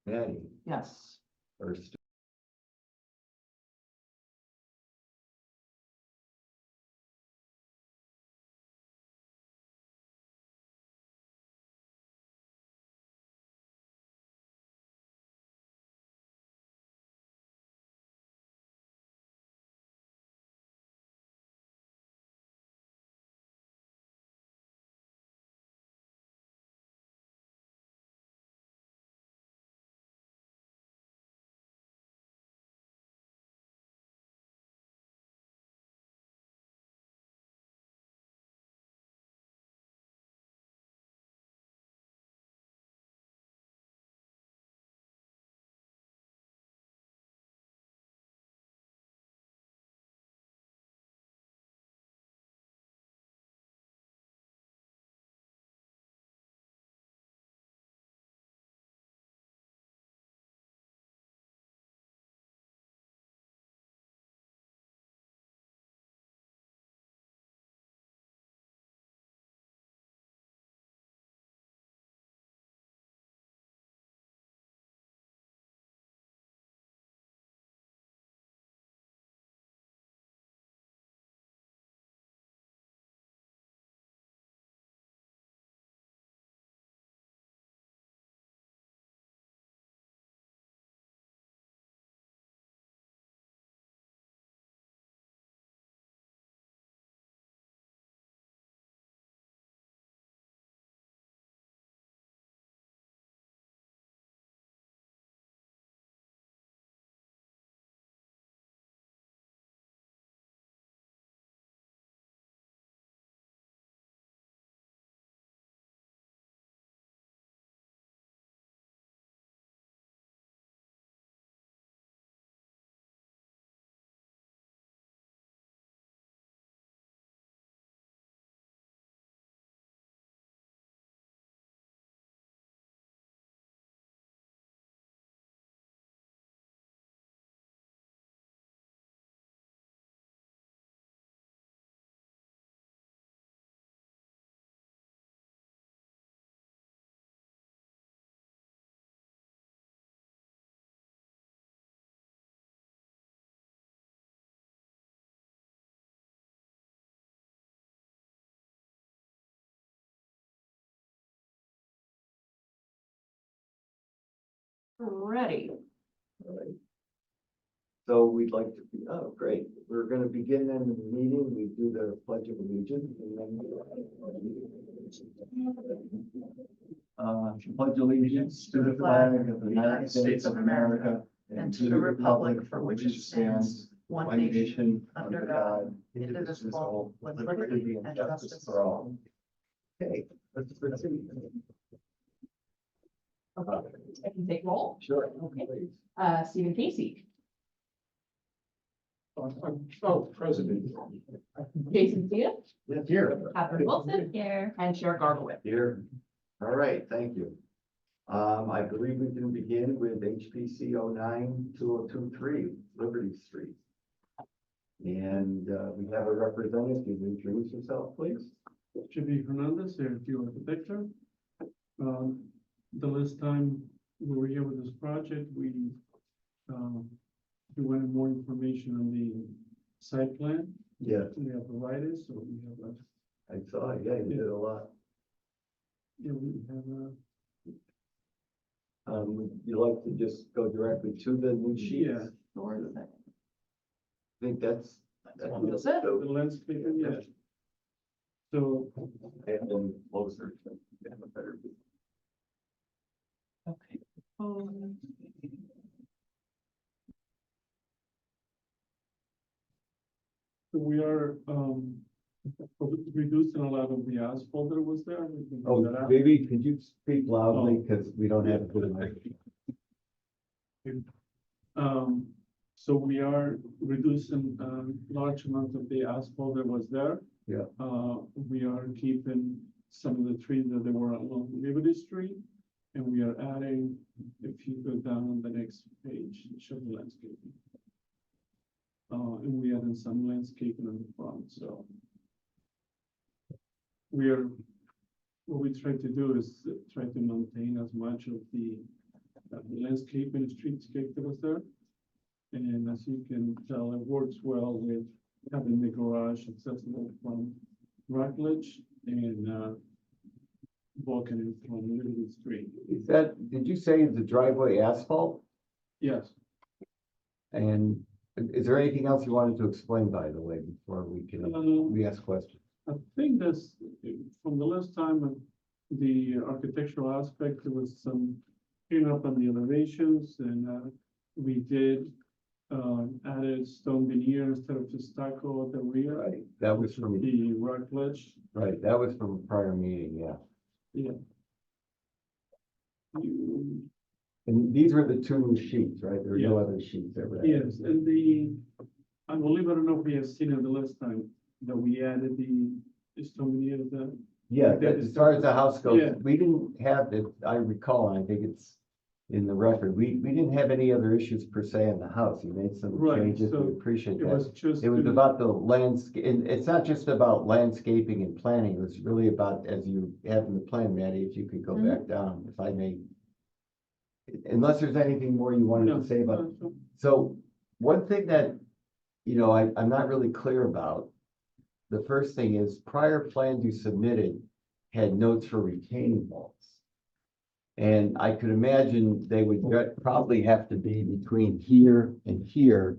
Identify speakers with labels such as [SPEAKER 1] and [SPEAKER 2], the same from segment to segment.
[SPEAKER 1] Maddie,
[SPEAKER 2] Yes.
[SPEAKER 1] first.
[SPEAKER 2] Ready.
[SPEAKER 1] All right. So we'd like to, oh, great. We're gonna begin then the meeting. We do the pledge of allegiance and then. Pledge allegiance to the flag of the United States of America and to the republic for which it stands, one nation, under God, indivisible, with liberty and justice for all. Okay, let's proceed.
[SPEAKER 3] Okay, I can take roll.
[SPEAKER 1] Sure.
[SPEAKER 3] Okay.
[SPEAKER 1] Please.
[SPEAKER 3] Stephen Casey,
[SPEAKER 1] Oh, President.
[SPEAKER 3] Jason Zia,
[SPEAKER 1] Yes, here.
[SPEAKER 3] Catherine Wilson, here, and Chair Gargoyle.
[SPEAKER 1] Here. All right, thank you. I believe we can begin with HPC 09-2023 Liberty Street. And we have a representative. Can you introduce yourself, please?
[SPEAKER 4] Jimmy Hernandez here, if you want the picture. The last time we were here with this project, we wanted more information on the site plan.
[SPEAKER 1] Yeah,
[SPEAKER 4] We have provided, so we have a,
[SPEAKER 1] I saw it. Yeah, you did a lot.
[SPEAKER 4] yeah, we have a,
[SPEAKER 1] You like to just go directly to the new sheets?
[SPEAKER 4] yeah,
[SPEAKER 2] Or is it?
[SPEAKER 1] I think that's.
[SPEAKER 2] That's it.
[SPEAKER 4] the landscape, yeah. So,
[SPEAKER 1] And then closer to have a better view.
[SPEAKER 2] Okay.
[SPEAKER 4] so we are, reducing a lot of the asphalt that was there. We can do
[SPEAKER 1] Oh,
[SPEAKER 4] that out.
[SPEAKER 1] maybe could you speak loudly because we don't have good mic.
[SPEAKER 4] So we are reducing large amount of the asphalt that was there.
[SPEAKER 1] Yeah.
[SPEAKER 4] We are keeping some of the trees that they were along Liberty Street. And we are adding, if you go down on the next page, it shows the landscaping. And we added some landscaping on the front, so. What we try to do is try to maintain as much of the landscape and streetscape that was there. And as you can tell, it works well with having the garage accessible from Rockledge and Vulcan from Liberty Street.
[SPEAKER 5] Is that, did you say the driveway asphalt?
[SPEAKER 4] Yes,
[SPEAKER 5] And is there anything else you wanted to explain, by the way, before we ask questions?
[SPEAKER 4] I think that's, from the last time, the architectural aspect, there was some clean up on the elevations, and we did added stone veneer instead of just stucco at the rear.
[SPEAKER 5] Right, that was from,
[SPEAKER 4] The Rockledge,
[SPEAKER 5] right, that was from a prior meeting, yeah.
[SPEAKER 4] yeah. You-
[SPEAKER 5] And these were the two new sheets, right? There were no
[SPEAKER 4] Yeah.
[SPEAKER 5] other sheets ever.
[SPEAKER 4] Yes, and I believe, I don't know if we have seen it the last time, that we added the stone veneer, that.
[SPEAKER 5] Yeah, but as far as the house goes,
[SPEAKER 4] Yeah.
[SPEAKER 5] we didn't have it, I recall, and I think it's in the record, we didn't have any other issues per se in the house. You made some
[SPEAKER 4] Right,
[SPEAKER 5] changes,
[SPEAKER 4] so
[SPEAKER 5] we appreciate
[SPEAKER 4] It was
[SPEAKER 5] that.
[SPEAKER 4] just.
[SPEAKER 5] It was
[SPEAKER 4] to-
[SPEAKER 5] about the landscape, and it's not just about landscaping and planning, it was really about, as you have in the plan, Maddie, if you could go
[SPEAKER 2] Mhm.
[SPEAKER 5] back down, if I may. Unless there's anything more you wanted
[SPEAKER 4] No,
[SPEAKER 5] to say about
[SPEAKER 4] no,
[SPEAKER 5] So one thing that, I'm not really clear about. The first thing is prior plans you submitted had notes for retaining walls. And I could imagine they would probably have to be between here and here.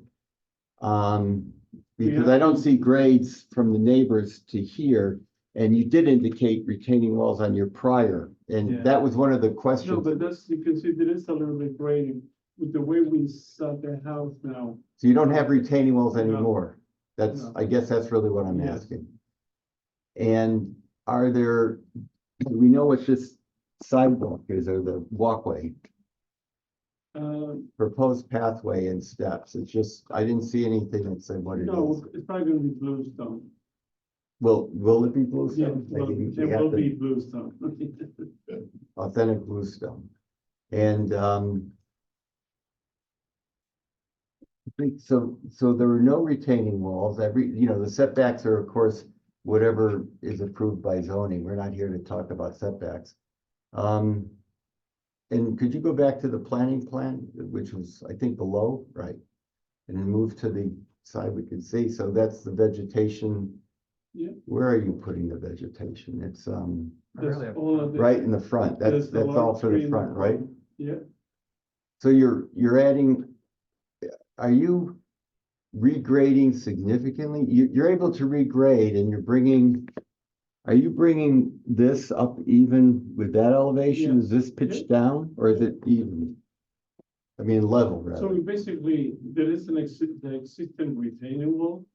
[SPEAKER 5] Because I don't see grades from the neighbors to here. And you did indicate retaining walls on your prior,
[SPEAKER 4] Yeah.
[SPEAKER 5] and that was one of the
[SPEAKER 4] No,
[SPEAKER 5] questions.
[SPEAKER 4] but that's, you can see there is a little bit grading with the way we set the house now.
[SPEAKER 5] So you don't have retaining walls
[SPEAKER 4] No.
[SPEAKER 5] anymore? That's,
[SPEAKER 4] No.
[SPEAKER 5] I guess that's really what I'm
[SPEAKER 4] Yes.
[SPEAKER 5] asking. And do we know what this sidewalk is or the walkway, proposed pathway and steps? It's just, I didn't see anything that said what it
[SPEAKER 4] No,
[SPEAKER 5] is.
[SPEAKER 4] it's probably gonna be bluestone.
[SPEAKER 5] Will it be
[SPEAKER 4] Yeah,
[SPEAKER 5] bluestone?
[SPEAKER 4] well,
[SPEAKER 5] Maybe
[SPEAKER 4] it
[SPEAKER 5] we have
[SPEAKER 4] will
[SPEAKER 5] to-
[SPEAKER 4] be bluestone.
[SPEAKER 5] Authentic bluestone. And, I think so there were no retaining walls. The setbacks are, of course, whatever is approved by zoning. We're not here to talk about setbacks. And could you go back to the planning plan, which was, I think, below, right? And then move to the side we can see. So that's the vegetation.
[SPEAKER 4] Yeah.
[SPEAKER 5] Where are you putting the vegetation? It's,
[SPEAKER 4] That's all of the-
[SPEAKER 5] right in the front.
[SPEAKER 4] there's
[SPEAKER 5] That's
[SPEAKER 4] a
[SPEAKER 5] all
[SPEAKER 4] large
[SPEAKER 5] for
[SPEAKER 4] tree
[SPEAKER 5] the
[SPEAKER 4] in
[SPEAKER 5] front, right?
[SPEAKER 4] Yeah,
[SPEAKER 5] So you're adding, are you regrading significantly? You're able to regrade and are you bringing this up even with that elevation?
[SPEAKER 4] Yeah.
[SPEAKER 5] Is this pitched down or is it even? I mean, level
[SPEAKER 4] so
[SPEAKER 5] rather.
[SPEAKER 4] we basically, there is the existing retaining wall.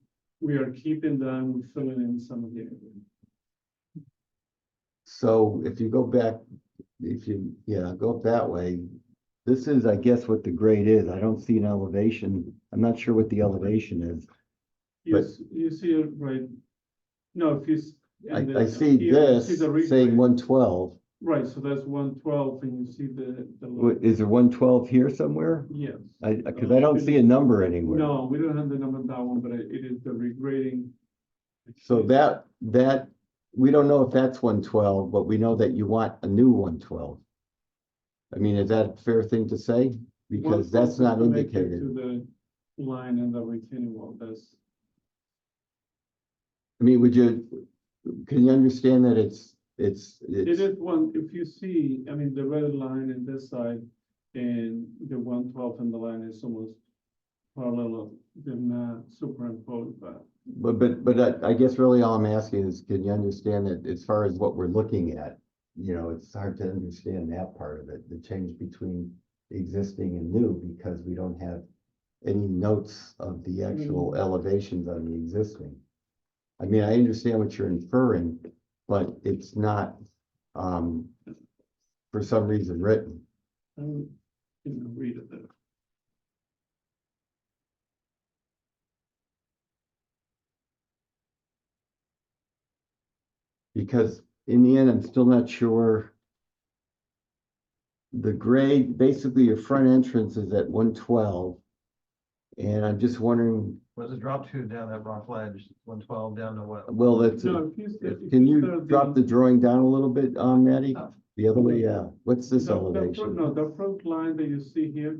[SPEAKER 4] We are keeping them, we're filling in some of the area.
[SPEAKER 5] So if you go back, go up that way, this is, I guess, what the grade is. I don't see an elevation. I'm not sure what the elevation is.
[SPEAKER 4] You see it right, no, if you.
[SPEAKER 5] I see this saying 112.
[SPEAKER 4] Right, so that's 112 and you see the.
[SPEAKER 5] Is there 112 here somewhere?
[SPEAKER 4] Yes.
[SPEAKER 5] Because I don't see a number anywhere.
[SPEAKER 4] No, we don't have the number on that one, but it is the regrading.
[SPEAKER 5] So that, we don't know if that's 112, but we know that you want a new 112. I mean, is that a fair thing to say? Because that's not
[SPEAKER 4] 112 is connected
[SPEAKER 5] indicated.
[SPEAKER 4] To the line and the retaining wall, that's.
[SPEAKER 5] I mean, can you understand that
[SPEAKER 4] It is one, if you see, I mean, the red line in this side and the 112 in the line is almost parallel, they're not superimposed, but.
[SPEAKER 5] But I guess really all I'm asking is, can you understand that as far as what we're looking at? It's hard to understand that part of it, the change between existing and new, because we don't have any notes of the actual elevations on the existing. I mean, I understand what you're inferring, but it's not, for some reason written.
[SPEAKER 4] Read it there.
[SPEAKER 5] Because in the end, I'm still not sure. The grade, basically your front entrance is at 112. And I'm just wondering,
[SPEAKER 1] Was it drop to down that rock ledge, 112 down to what?
[SPEAKER 5] well, that's,
[SPEAKER 4] No, if you.
[SPEAKER 5] can you drop the drawing down a little bit, Maddie?
[SPEAKER 1] Oh.
[SPEAKER 5] The other way, yeah. What's this
[SPEAKER 4] The front-
[SPEAKER 5] elevation?
[SPEAKER 4] No, the front line that you see here,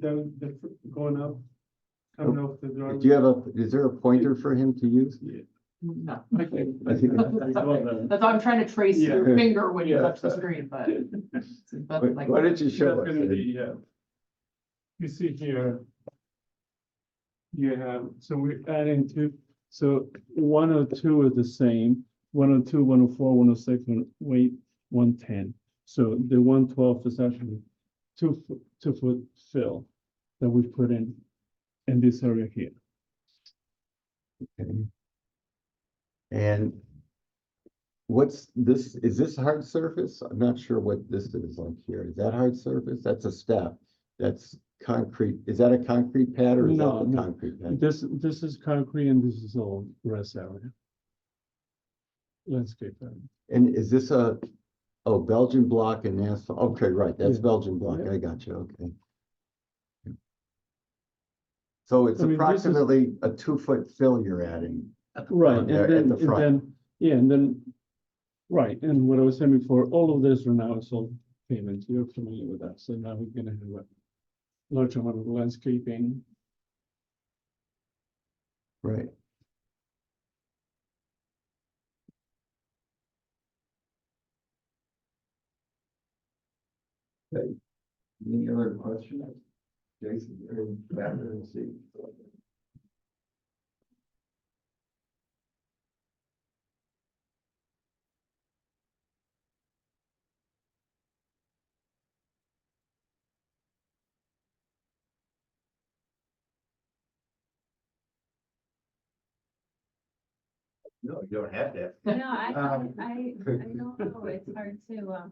[SPEAKER 4] going up, coming off the driveway.
[SPEAKER 5] Do you have is there a pointer for him to use?
[SPEAKER 3] No.
[SPEAKER 4] I think-
[SPEAKER 5] I think-
[SPEAKER 3] That's why I'm trying to trace
[SPEAKER 4] Yeah.
[SPEAKER 3] your finger when you
[SPEAKER 4] Yeah.
[SPEAKER 3] touch the screen, but.
[SPEAKER 5] Why don't you show
[SPEAKER 4] That's gonna
[SPEAKER 5] us?
[SPEAKER 4] be, you see here. You have, so we're adding two, so 102 is the same, 102, 104, 106, 110. So the 112 is actually 2 foot fill that we put in this area here.
[SPEAKER 5] Okay. And what's this, is this hard surface? I'm not sure what this is like here. Is that hard surface? That's a step. That's concrete. Is that a concrete pad or is that
[SPEAKER 4] No,
[SPEAKER 5] the
[SPEAKER 4] no.
[SPEAKER 5] concrete pad?
[SPEAKER 4] This is concrete and this is all grass area. Landscape area.
[SPEAKER 5] And is this Belgian block and asphalt? Okay, right, that's
[SPEAKER 4] Yeah.
[SPEAKER 5] Belgian block.
[SPEAKER 4] Yeah.
[SPEAKER 5] I got you, okay. So it's
[SPEAKER 4] I mean, this is-
[SPEAKER 5] approximately a 2 foot fill you're adding.
[SPEAKER 4] Right,
[SPEAKER 5] there
[SPEAKER 4] and
[SPEAKER 5] at
[SPEAKER 4] then,
[SPEAKER 5] the front.
[SPEAKER 4] right, and what I was saying before, all of this right now is all payments, you're familiar with that, so now we're gonna have a large amount of landscaping.
[SPEAKER 5] Right. Okay. Any other questions? Jason, or back there and see. No, you don't have to.
[SPEAKER 1] No, I
[SPEAKER 5] Um,
[SPEAKER 1] don't know, it's hard to.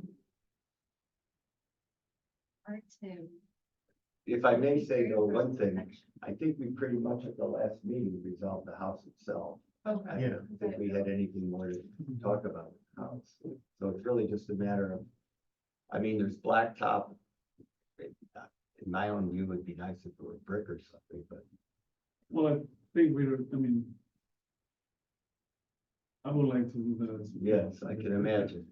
[SPEAKER 5] If I may say though, one thing, I think we pretty much at the last meeting resolved the house itself. I
[SPEAKER 3] Okay.
[SPEAKER 5] don't think we had anything more to talk about with the house. So it's really just a matter of, I mean, there's blacktop. In my own view, it'd be nice if it were brick or something, but
[SPEAKER 4] Well, I think I would like to do that.
[SPEAKER 5] yes, I can imagine.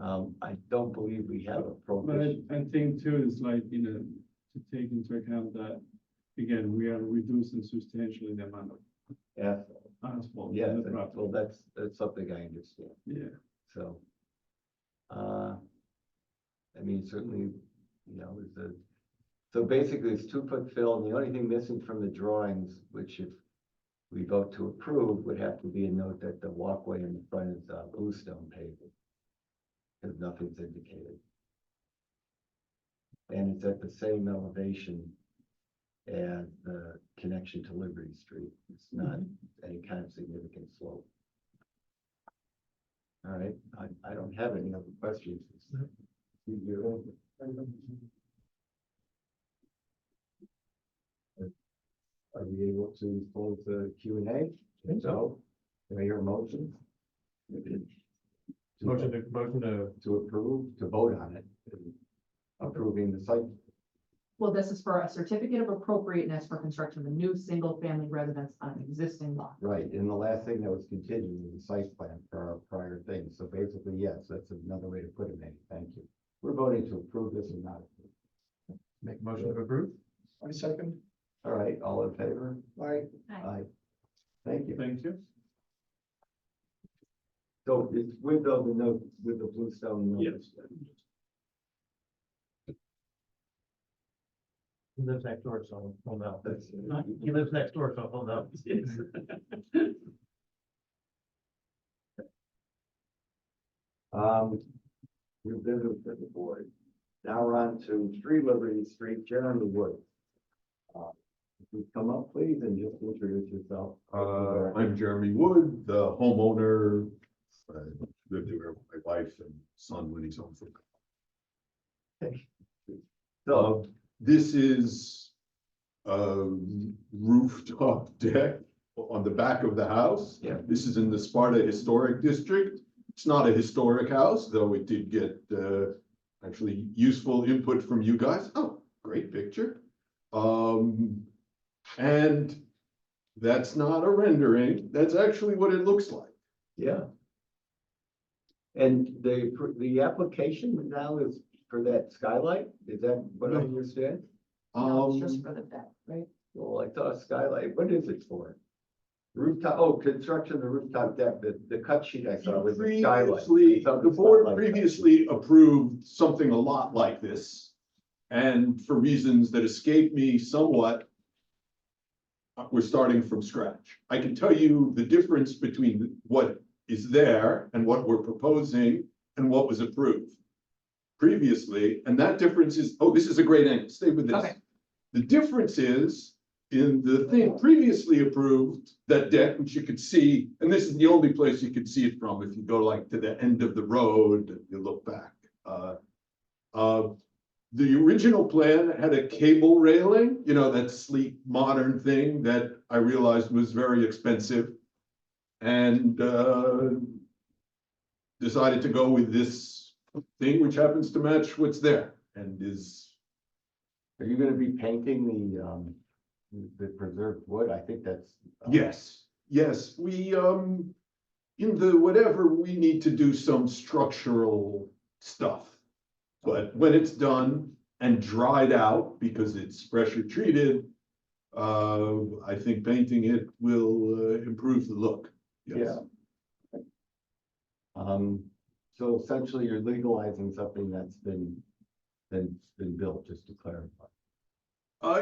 [SPEAKER 5] I don't believe we have a
[SPEAKER 4] But
[SPEAKER 5] prohibition.
[SPEAKER 4] I think too, is like, to take into account that, again, we are reducing substantially the amount of
[SPEAKER 5] Asphalt.
[SPEAKER 4] asphalt.
[SPEAKER 5] Yes,
[SPEAKER 4] in the property.
[SPEAKER 5] well, that's something I understand,
[SPEAKER 4] Yeah,
[SPEAKER 5] so. I mean, certainly, so basically it's 2 foot fill, and the only thing missing from the drawings, which if we vote to approve, would have to be a note that the walkway in the front is bluestone pavement. Because nothing's indicated. And it's at the same elevation as the connection to Liberty Street. It's not any kind of significant slope. All right, I don't have any other questions. Are we able to close the Q and A? So, do I hear a motion?
[SPEAKER 6] Motion
[SPEAKER 5] To approve, to vote on it, approving the site.
[SPEAKER 3] Well, this is for a certificate of appropriateness for construction of a new single-family residence on an existing lot.
[SPEAKER 5] Right, and the last thing that was continued was the site plan for our prior thing, so basically, yes, that's another way to put it, Nate, thank you. We're voting to approve this or not.
[SPEAKER 6] Make motion to approve?
[SPEAKER 5] I second. All right, all in favor? Aye. Aye. Thank you.
[SPEAKER 4] thank you.
[SPEAKER 5] So it's with the note, with the bluestone note.
[SPEAKER 4] Yes.
[SPEAKER 6] He lives next door, so he'll know.
[SPEAKER 5] That's,
[SPEAKER 6] He lives next door, so he'll know.
[SPEAKER 5] New business for the board. Now we're on to 3 Liberty Street, Jeremy Wood. If you come up, please, and just introduce yourself.
[SPEAKER 7] I'm Jeremy Wood, the homeowner. I lived here with my wife and son when he's home from.
[SPEAKER 5] So,
[SPEAKER 7] This is a rooftop deck on the back of the house.
[SPEAKER 5] Yeah.
[SPEAKER 7] This is in the Sparta Historic District. It's not a historic house, though it did get actually useful input from you guys. Oh, great picture. And that's not a rendering. That's actually what it looks like.
[SPEAKER 5] yeah, And the application now is for that skylight? Is that what I
[SPEAKER 7] No.
[SPEAKER 5] understand?
[SPEAKER 3] No, it's just for the deck, right?
[SPEAKER 5] Well, I thought skylight, what is it for? Rooftop, oh, construction of the rooftop deck, the cut sheet I saw was a skylight.
[SPEAKER 7] Previously,
[SPEAKER 5] I thought
[SPEAKER 7] the board
[SPEAKER 5] skylight.
[SPEAKER 7] previously approved something a lot like this. And for reasons that escape me somewhat, we're starting from scratch. I can tell you the difference between what is there and what we're proposing and what was approved previously, and that difference is, oh, this is a great angle, stay with this.
[SPEAKER 3] Okay.
[SPEAKER 7] The difference is in the thing previously approved, that deck, which you could see, and this is the only place you could see it from, if you go like to the end of the road, and you look back. The original plan had a cable railing, you know, that sleek modern thing that I realized was very expensive. And decided to go with this thing, which happens to match what's there and is.
[SPEAKER 5] Are you gonna be painting the preserved wood? I think that's.
[SPEAKER 7] Yes, yes, we, in the whatever, we need to do some structural stuff. But when it's done and dried out, because it's pressure treated, I think painting it will improve the look. Yes.
[SPEAKER 5] Yeah. So essentially you're legalizing something that's been built, just to clarify.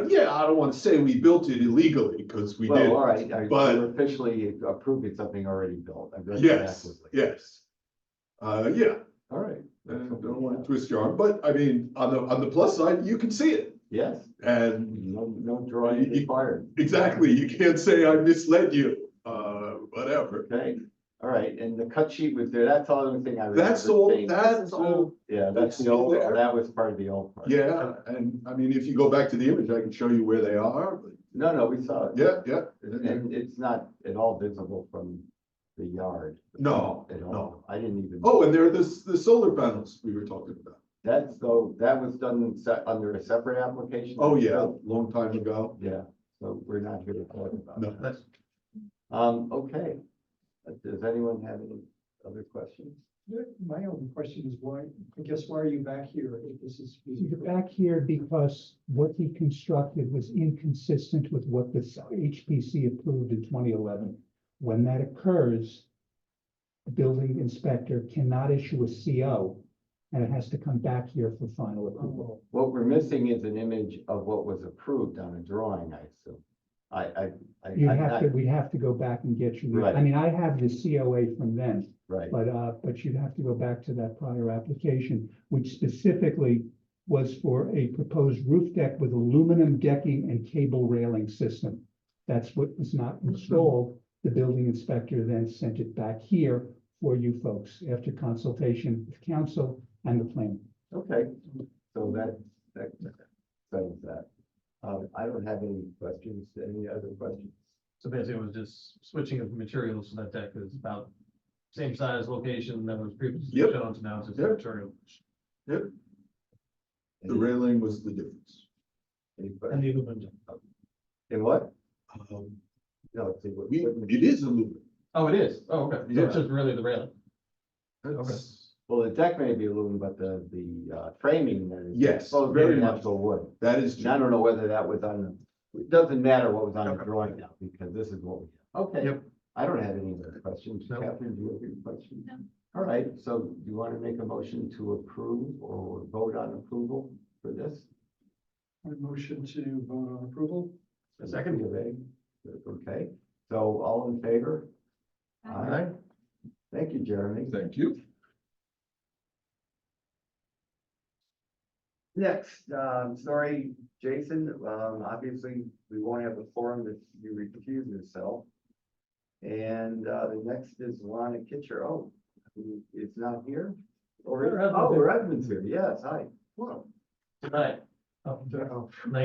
[SPEAKER 7] Yeah, I don't want to say we built it illegally, because we did.
[SPEAKER 5] Well, all right,
[SPEAKER 7] but-
[SPEAKER 5] you're officially approving something already built. I read that
[SPEAKER 7] Yes,
[SPEAKER 5] accurately.
[SPEAKER 7] yes. Yeah,
[SPEAKER 5] All right.
[SPEAKER 7] I don't want to twist your arm, but I mean, on the plus side, you can see it.
[SPEAKER 5] Yes,
[SPEAKER 7] And
[SPEAKER 5] no drawing required.
[SPEAKER 7] exactly, you can't say I misled you, whatever.
[SPEAKER 5] Okay, all right, and the cut sheet was there, that's the only thing I remember.
[SPEAKER 7] That's all,
[SPEAKER 5] seeing.
[SPEAKER 7] that's
[SPEAKER 3] old.
[SPEAKER 5] Yeah, that's the
[SPEAKER 7] still
[SPEAKER 5] old,
[SPEAKER 7] there.
[SPEAKER 5] that was part of the old part.
[SPEAKER 7] yeah, and I mean, if you go back to the image, I can show you where they are, but
[SPEAKER 5] No, we saw it.
[SPEAKER 7] yeah.
[SPEAKER 5] And it's not at all visible from the yard.
[SPEAKER 7] No,
[SPEAKER 5] At all.
[SPEAKER 7] no.
[SPEAKER 5] I didn't even.
[SPEAKER 7] Oh, and there are the solar panels we were talking about.
[SPEAKER 5] That's, so that was done under a separate application?
[SPEAKER 7] Oh, yeah, long time ago.
[SPEAKER 5] Yeah, so we're not here to talk about
[SPEAKER 7] No.
[SPEAKER 5] that. Okay. Does anyone have any other questions?
[SPEAKER 8] My only question is why, I guess, why are you back here if this is?
[SPEAKER 9] You're back here because what he constructed was inconsistent with what this HPC approved in 2011. When that occurs, the building inspector cannot issue a CO, and it has to come back here for final approval.
[SPEAKER 5] What we're missing is an image of what was approved on a drawing, I assume.
[SPEAKER 9] We'd have to go back and get you,
[SPEAKER 5] Right.
[SPEAKER 9] I mean, I have the COA from then,
[SPEAKER 5] Right,
[SPEAKER 9] but you'd have to go back to that prior application, which specifically was for a proposed roof deck with aluminum decking and cable railing system. That's what was not installed. The building inspector then sent it back here for you folks after consultation with council and the planning.
[SPEAKER 5] okay, so that settles that. I don't have any questions, any other questions?
[SPEAKER 6] So basically, it was just switching of materials, so that deck is about same size location that was previously
[SPEAKER 7] Yep.
[SPEAKER 6] shown, so now it's just
[SPEAKER 7] Yep.
[SPEAKER 6] material.
[SPEAKER 7] The railing was the difference.
[SPEAKER 5] Any
[SPEAKER 6] And
[SPEAKER 5] questions?
[SPEAKER 6] the aluminum.
[SPEAKER 5] In what?
[SPEAKER 7] Um,
[SPEAKER 5] No, let's see, what?
[SPEAKER 7] It is aluminum.
[SPEAKER 6] Oh, it is. Oh, okay. So
[SPEAKER 7] Yeah.
[SPEAKER 6] it's just really the railing.
[SPEAKER 7] That's-
[SPEAKER 5] Well, the deck may be aluminum, but the framing that is.
[SPEAKER 7] Yes,
[SPEAKER 5] Well,
[SPEAKER 7] very
[SPEAKER 5] very
[SPEAKER 7] much.
[SPEAKER 5] natural wood.
[SPEAKER 7] That is
[SPEAKER 5] And I
[SPEAKER 7] true.
[SPEAKER 5] don't know whether that was on, it doesn't matter what was on the
[SPEAKER 7] Okay.
[SPEAKER 5] drawing now, because this is what we have. Okay.
[SPEAKER 6] Yep.
[SPEAKER 5] I don't have any other questions.
[SPEAKER 6] No.
[SPEAKER 5] Catherine, do you have any questions?
[SPEAKER 2] No.
[SPEAKER 5] All right, so do you want to make a motion to approve or vote on approval for this?
[SPEAKER 8] A motion to vote on approval?
[SPEAKER 6] A second.
[SPEAKER 5] Okay, so all in favor?
[SPEAKER 2] Aye.
[SPEAKER 5] Thank you, Jeremy.
[SPEAKER 7] Thank you.
[SPEAKER 5] Next, sorry, Jason, obviously, we won't have a forum if you recuse yourself. And, the next is Lana Kitcher. Oh, who is not here? Or, Redmond's here. Yes, hi. Wow.
[SPEAKER 6] Tonight. Oh, not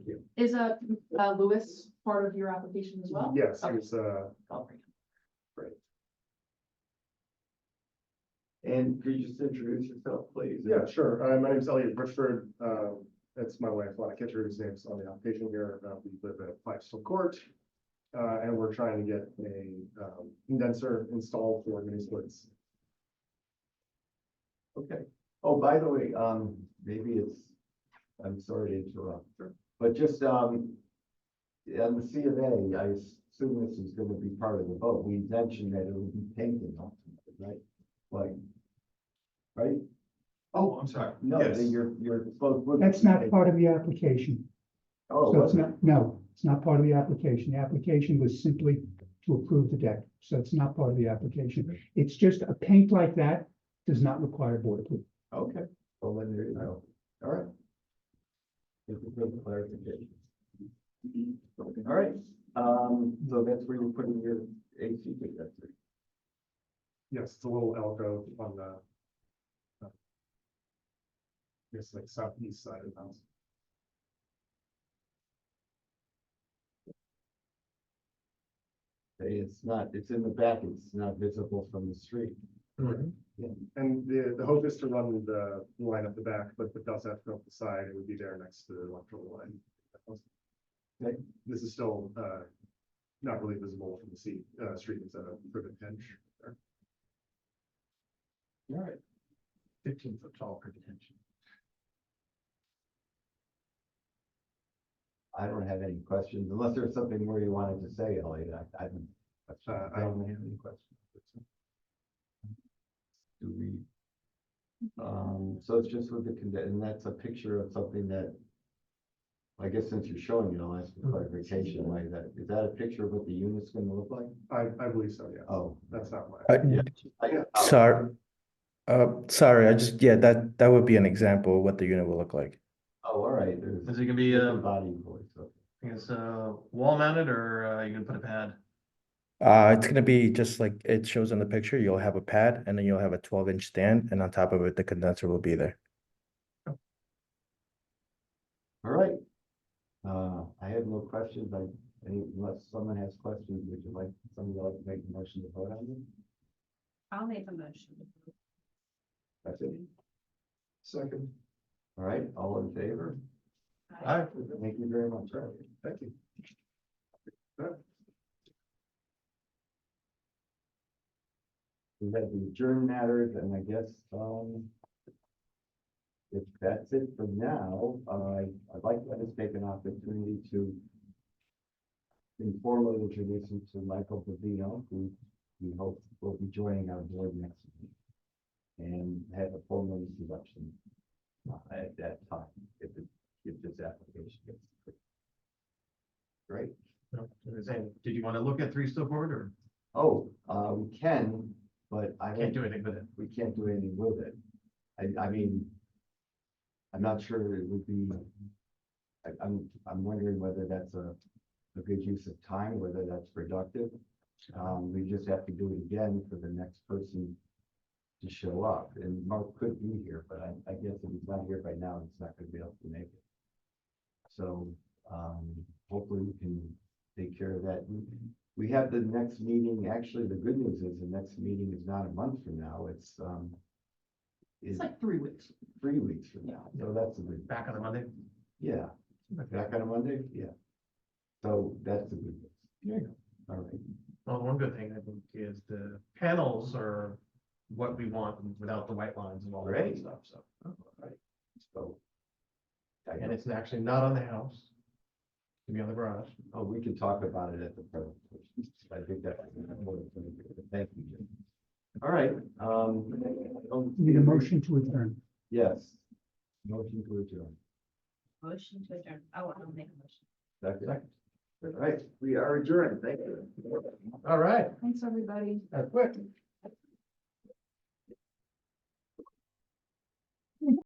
[SPEAKER 6] yet.
[SPEAKER 3] Is Lewis part of your application as well?
[SPEAKER 10] Yes,
[SPEAKER 3] Okay.
[SPEAKER 10] it's,
[SPEAKER 3] I'll bring him.
[SPEAKER 5] And could you just introduce yourself, please?
[SPEAKER 10] yeah, sure. My name's Elliot Richford. That's my wife, Lana Kitcher, whose name's on the application here. We live at Fivestone Court. And we're trying to get a condenser installed for mini splits.
[SPEAKER 5] Okay. Oh, by the way, maybe I'm sorry to interrupt, but just, on the C of A, I assume this is gonna be part of the vote. We mentioned that it would be painted ultimately, right? Like, right?
[SPEAKER 7] Oh, I'm sorry.
[SPEAKER 5] No,
[SPEAKER 7] Yes.
[SPEAKER 5] that you're supposed. to-
[SPEAKER 9] That's not part of the application.
[SPEAKER 5] Oh,
[SPEAKER 9] So it's
[SPEAKER 5] wasn't it?
[SPEAKER 9] not, no, it's not part of the application. The application was simply to approve the deck. So it's not part of the application. It's just a paint like that does not require board approval.
[SPEAKER 5] Okay, well, then there you go. All right. Thank you for the clarification. All right, so that's where you're putting your AC condenser.
[SPEAKER 10] Yes, it's a little alcove on the it's like southeast side of the house.
[SPEAKER 5] It's in the back, it's not visible from the street.
[SPEAKER 10] And the hope is to run the line up the back, but if it does have to go up the side, it would be there next to the electrical line.
[SPEAKER 5] Okay.
[SPEAKER 10] This is still not really visible from the street, it's a privet hinge there.
[SPEAKER 5] All right.
[SPEAKER 6] 15-foot tall for detention.
[SPEAKER 5] I don't have any questions, unless there's something more you wanted to say, Elliot. I don't have any questions. Do we? So it's just with and that's a picture of something that, I guess since you're showing it, I'll ask for clarification, like is that a picture of what the unit's gonna look like?
[SPEAKER 10] I believe so, yeah.
[SPEAKER 5] Oh,
[SPEAKER 10] That's not my.
[SPEAKER 11] Sorry, sorry, yeah, that would be an example of what the unit will look like.
[SPEAKER 5] oh, all right, there's.
[SPEAKER 6] Is it gonna be,
[SPEAKER 5] different body voice, okay.
[SPEAKER 6] I guess, wall mounted, or, you gonna put a pad?
[SPEAKER 11] It's gonna be just like it shows in the picture. You'll have a pad and then you'll have a 12-inch stand, and on top of it, the condenser will be there.
[SPEAKER 5] All right. I have no questions. Unless someone has questions, would you like, somebody like to make a motion to vote on them?
[SPEAKER 2] I'll make a motion.
[SPEAKER 5] That's it.
[SPEAKER 8] Second.
[SPEAKER 5] All right, all in favor?
[SPEAKER 6] Aye.
[SPEAKER 5] Thank you very much.
[SPEAKER 10] Thank you.
[SPEAKER 5] We have the adjourn matters, and I guess, if that's it for now, I'd like to just take an opportunity to informally introduce you to Michael Bavino, who we hope will be joining our board next week, and have a formal introduction at that time, if this application gets approved. Great.
[SPEAKER 6] No, I was saying, did you want to look at 3 still forward, or
[SPEAKER 5] Oh, we can, but I
[SPEAKER 6] can't
[SPEAKER 5] don't,
[SPEAKER 6] do anything with it?
[SPEAKER 5] we can't do anything with it. I mean, I'm not sure it would be, I'm wondering whether that's a good use of time, whether that's productive. We just have to do it again for the next person to show up, and Mark could be here, but I guess if he's not here by now, he's not gonna be able to make it. So, hopefully we can take care of that. We have the next meeting, actually, the good news is the next meeting is not a month from now, it's
[SPEAKER 3] It's like 3 weeks.
[SPEAKER 5] 3 weeks from now, so that's a good.
[SPEAKER 6] Back on the Monday?
[SPEAKER 5] Yeah, back on a Monday, yeah. So that's a good.
[SPEAKER 6] There you
[SPEAKER 5] All right,
[SPEAKER 6] Well, one good thing I think is the panels are what we want without the white lines and all that
[SPEAKER 5] Great.
[SPEAKER 6] stuff, so.
[SPEAKER 5] all right, so.
[SPEAKER 6] And it's actually not on the house. It's gonna be on the garage.
[SPEAKER 5] Oh, we can talk about it at the presentation. I think that's. Thank you, Jim. All right,
[SPEAKER 9] Need a motion to adjourn.
[SPEAKER 5] Yes. Motion to adjourn.
[SPEAKER 2] Motion to adjourn. I'll make a motion.
[SPEAKER 5] Second. All right, we are adjourned. Thank you.
[SPEAKER 6] All right,
[SPEAKER 3] Thanks, everybody.
[SPEAKER 6] that's quick.